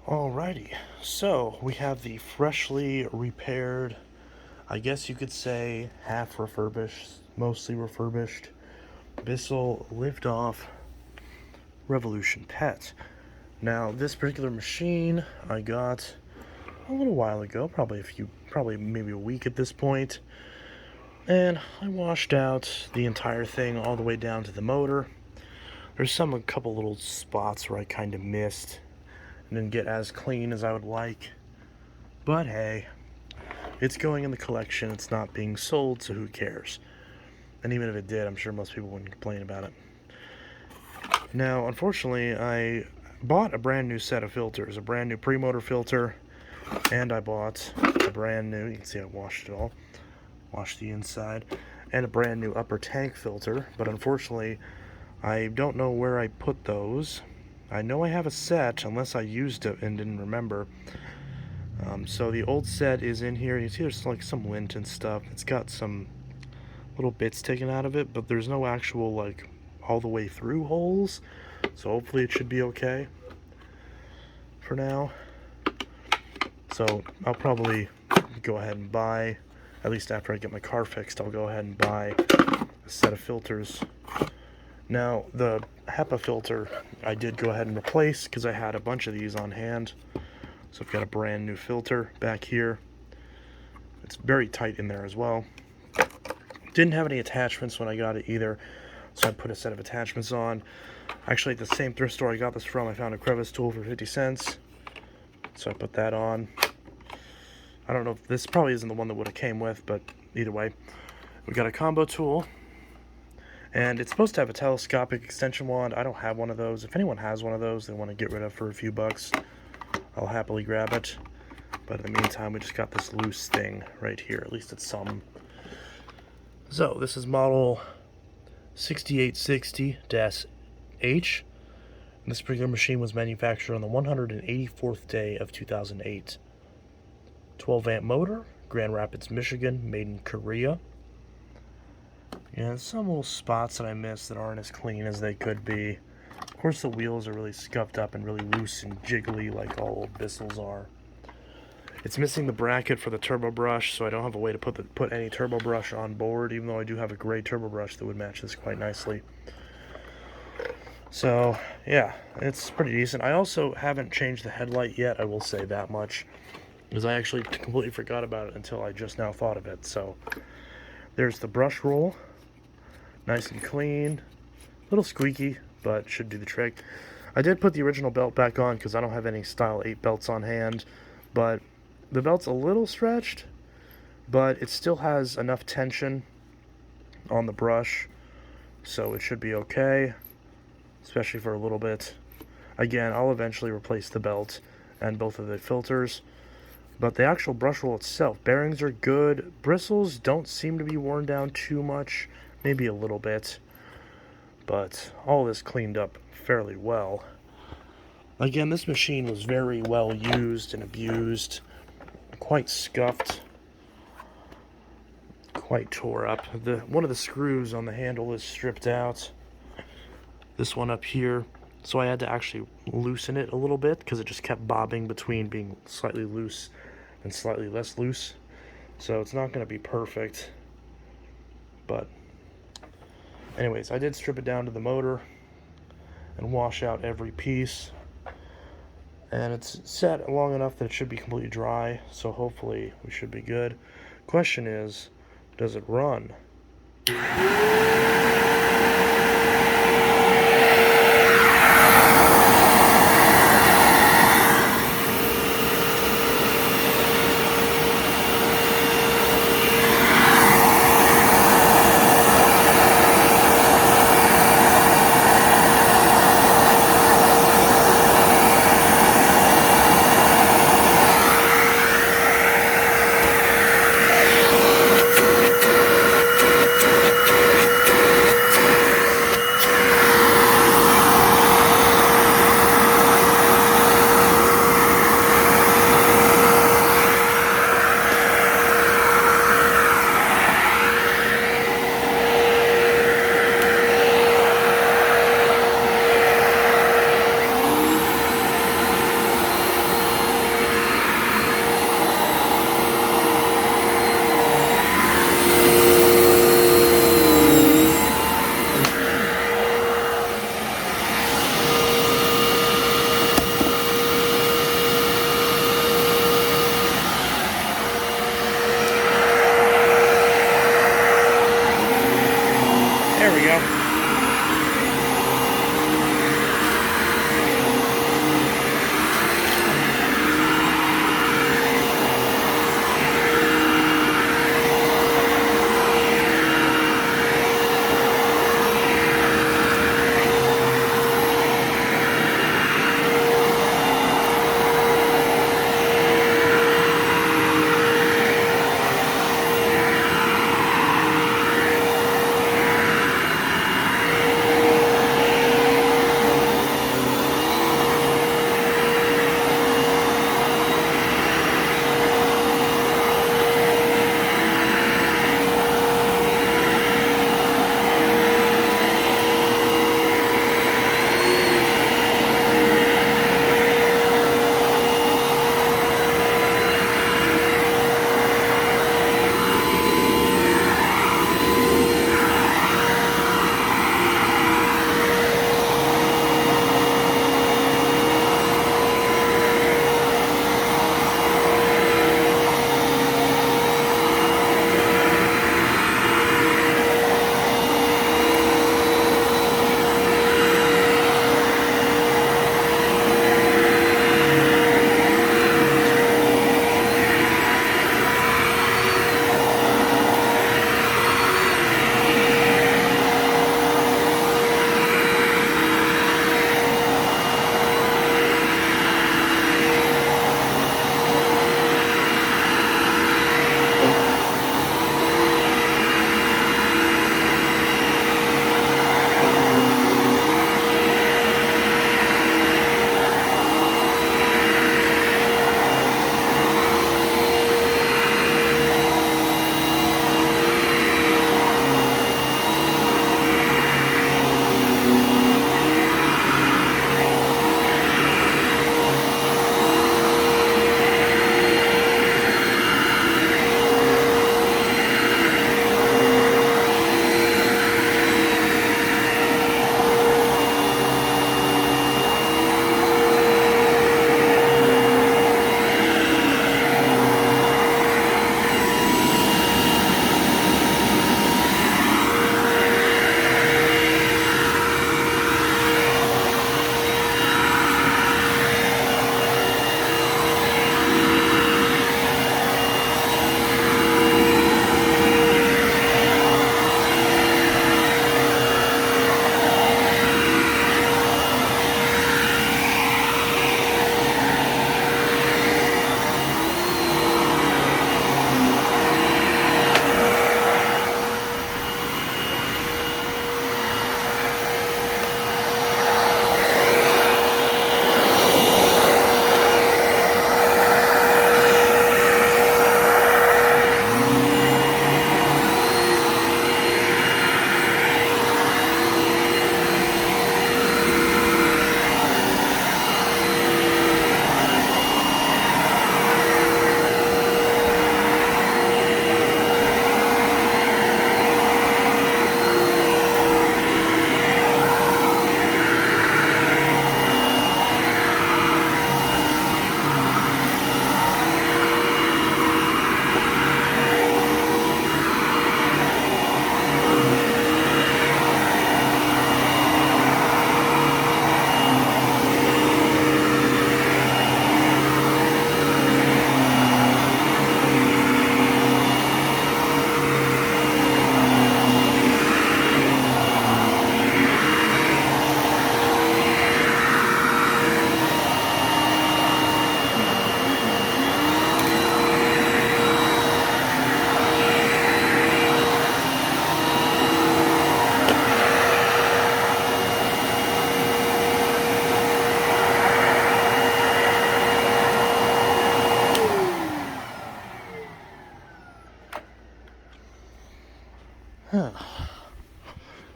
Alrighty, so we have the freshly repaired, I guess you could say half refurbished, mostly refurbished, Bissell Lift-Off Revolution Pet. Now, this particular machine I got a little while ago, probably maybe a week at this point, and I washed out the entire thing all the way down to the motor. There's a couple little spots where I kind of missed and didn't get as clean as I would like, but hey, it's going in the collection. It's not being sold, so who cares? And even if it did, I'm sure most people wouldn't complain about it. Now, unfortunately, I bought a brand new set of filters, a brand new pre-motor filter, and I bought a brand new, you can see I washed it all, washed the inside, and a brand new upper tank filter, but unfortunately, I don't know where I put those. I know I have a set, unless I used it and didn't remember. So the old set is in here. You see there's like some lint and stuff. It's got some little bits taken out of it, but there's no actual like all the way through holes. So hopefully it should be okay for now. So I'll probably go ahead and buy, at least after I get my car fixed, I'll go ahead and buy a set of filters. Now, the HEPA filter I did go ahead and replace because I had a bunch of these on hand. So I've got a brand new filter back here. It's very tight in there as well. Didn't have any attachments when I got it either, so I put a set of attachments on. Actually, at the same thrift store I got this from, I found a crevice tool for 50 cents. So I put that on. I don't know if this probably isn't the one that would have came with, but either way. We got a combo tool. And it's supposed to have a telescopic extension wand. I don't have one of those. If anyone has one of those they want to get rid of for a few bucks, I'll happily grab it. But in the meantime, we just got this loose thing right here. At least it's some. So, this is model 6860-H. This particular machine was manufactured on the 184th day of 2008. 12 amp motor, Grand Rapids, Michigan, made in Korea. And some little spots that I missed that aren't as clean as they could be. Of course, the wheels are really scuffed up and really loose and jiggly like all old Bissells are. It's missing the bracket for the turbo brush, so I don't have a way to put any turbo brush on board, even though I do have a gray turbo brush that would match this quite nicely. So, yeah, it's pretty decent. I also haven't changed the headlight yet, I will say that much, because I actually completely forgot about it until I just now thought of it. So, there's the brush roll. Nice and clean. A little squeaky, but should do the trick. I did put the original belt back on because I don't have any Style 8 belts on hand, but the belt's a little stretched, but it still has enough tension on the brush, so it should be okay, especially for a little bit. Again, I'll eventually replace the belt and both of the filters, but the actual brush roll itself, bearings are good. Bristles don't seem to be worn down too much, maybe a little bit, but all this cleaned up fairly well. Again, this machine was very well used and abused, quite scuffed, quite tore up. One of the screws on the handle is stripped out, this one up here, so I had to actually loosen it a little bit because it just kept bobbing between being slightly loose and slightly less loose. So it's not going to be perfect, but anyways, I did strip it down to the motor and wash out every piece, and it's set long enough that it should be completely dry, so hopefully we should be good. Question is, does it run?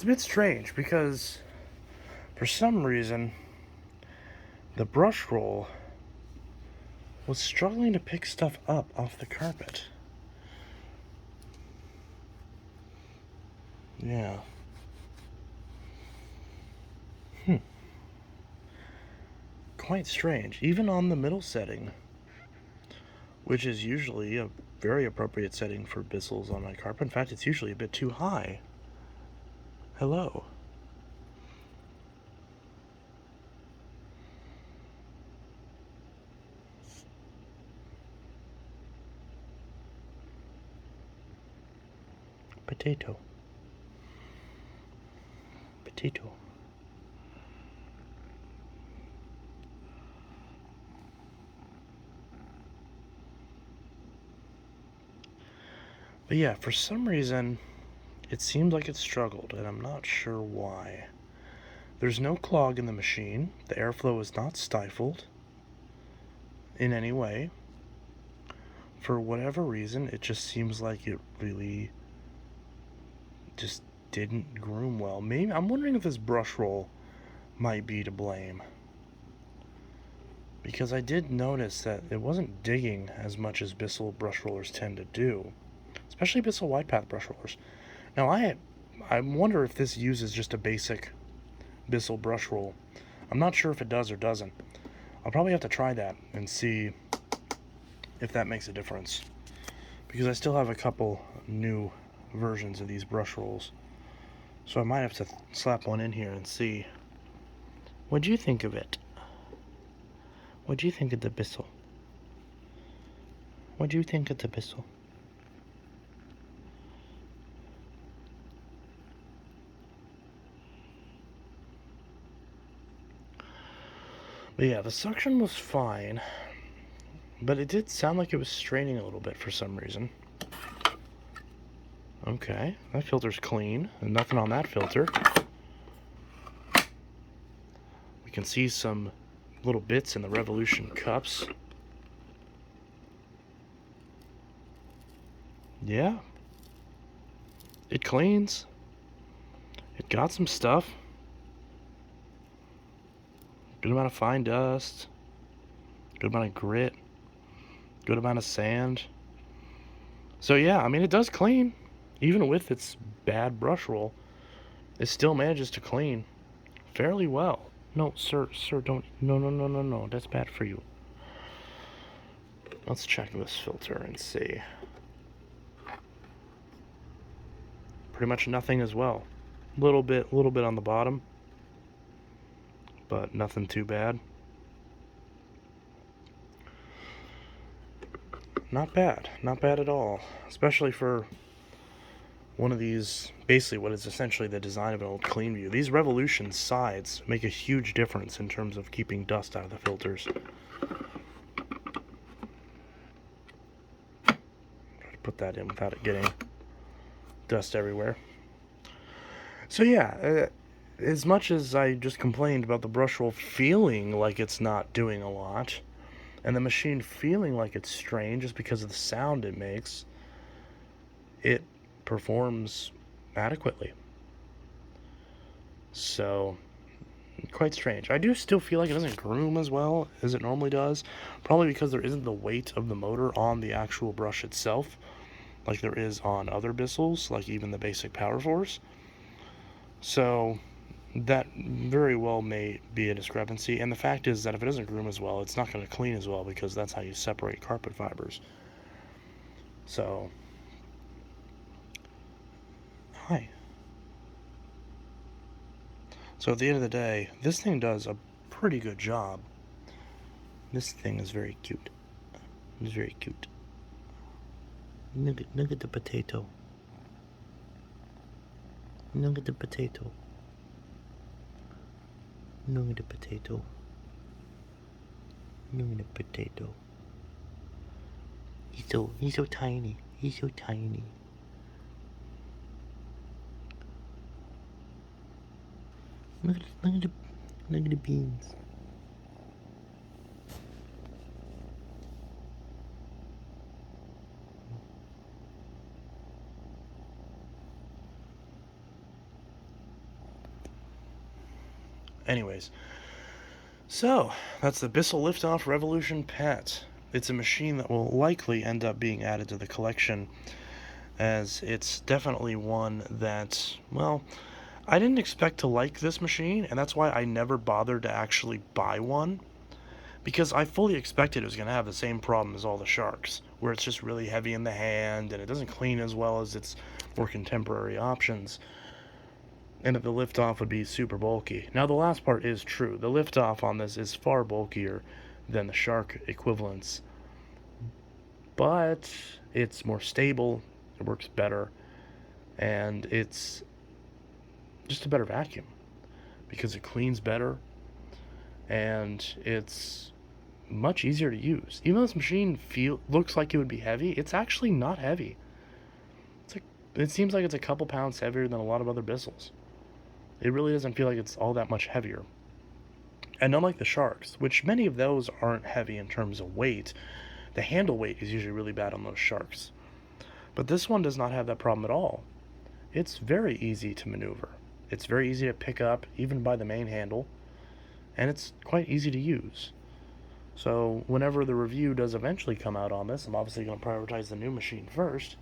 It's a bit strange because for some reason the brush roll was struggling to pick stuff up off the carpet. Yeah. Quite strange. Even on the middle setting, which is usually a very appropriate setting for Bissells on my carpet. In fact, it's usually a bit too high. Hello. Potato. Potato. But yeah, for some reason, it seems like it struggled, and I'm not sure why. There's no clog in the machine. The airflow is not stifled in any way. For whatever reason, it just seems like it really just didn't groom well. Maybe I'm wondering if this brush roll might be to blame. Because I did notice that it wasn't digging as much as Bissell brush rollers tend to do. Especially Bissell wide path brush rollers. Now I wonder if this uses just a basic Bissell brush roll. I'm not sure if it does or doesn't. I'll probably have to try that and see if that makes a difference. Because I still have a couple new versions of these brush rolls. So I might have to slap one in here and see. What'd you think of it? What'd you think of the Bissell? What'd you think of the Bissell? But yeah, the suction was fine, but it did sound like it was straining a little bit for some reason. Okay, that filter's clean, and nothing on that filter. We can see some little bits in the Revolution cups. Yeah, it cleans. It got some stuff. Good amount of fine dust. Good amount of grit. Good amount of sand. So yeah, I mean, it does clean. Even with its bad brush roll, it still manages to clean fairly well. No, sir, don't. No. That's bad for you. Let's check this filter and see. Pretty much nothing as well. Little bit on the bottom, but nothing too bad. Not bad at all. Especially for one of these, basically what is essentially the design of an old clean view. These Revolution sides make a huge difference in terms of keeping dust out of the filters. Try to put that in without it getting dust everywhere. So yeah, as much as I just complained about the brush roll feeling like it's not doing a lot, and the machine feeling like it's strained just because of the sound it makes, it performs adequately. So, quite strange. I do still feel like it doesn't groom as well as it normally does, probably because there isn't the weight of the motor on the actual brush itself, like there is on other Bissells, like even the basic Power Force. So, that very well may be a discrepancy, and the fact is that if it doesn't groom as well, it's not going to clean as well, because that's how you separate carpet fibers. So, hi. So at the end of the day, this thing does a pretty good job. This thing is very cute. It's very cute. Look at the potato. Look at the potato. Look at the potato. Look at the potato. He's so tiny. He's so tiny. Look at the beans. Anyways, so that's the Bissell Liftoff Revolution Pet. It's a machine that will likely end up being added to the collection, as it's definitely one that, well, I didn't expect to like this machine, and that's why I never bothered to actually buy one, because I fully expected it was going to have the same problem as all the Sharks, where it's just really heavy in the hand and it doesn't clean as well as its more contemporary options, and that the liftoff would be super bulky. Now, the last part is true. The liftoff on this is far bulkier than the Shark equivalents, but it's more stable, it works better, and it's just a better vacuum because it cleans better and it's much easier to use. Even though this machine looks like it would be heavy, it's actually not heavy. It seems like it's a couple pounds heavier than a lot of other Bissells. It really doesn't feel like it's all that much heavier. And unlike the Sharks, which many of those aren't heavy in terms of weight, the handle weight is usually really bad on those Sharks. But this one does not have that problem at all. It's very easy to maneuver. It's very easy to pick up, even by the main handle, and it's quite easy to use. So whenever the review does eventually come out on this, I'm obviously going to prioritize the new machine first.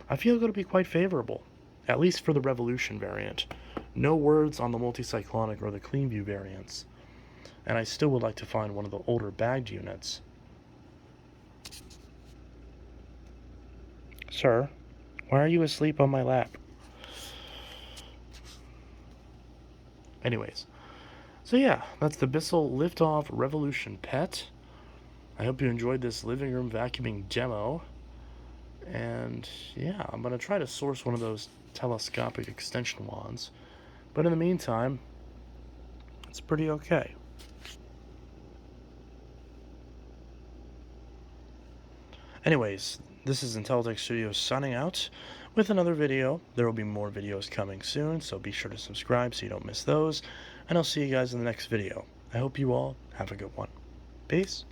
I feel it's going to be quite favorable, at least for the Revolution variant. No words on the multi-cyclonic or the CleanView variants, and I still would like to find one of the older bagged units. Sir, why are you asleep on my lap? Anyways, so yeah, that's the Bissell Liftoff Revolution Pet. I hope you enjoyed this living room vacuuming demo. And yeah, I'm going to try to source one of those telescopic extension wands. But in the meantime, it's pretty okay. Anyways, this is Intellitech Studios signing out with another video. There will be more videos coming soon, so be sure to subscribe so you don't miss those. And I'll see you guys in the next video. I hope you all have a good one. Peace.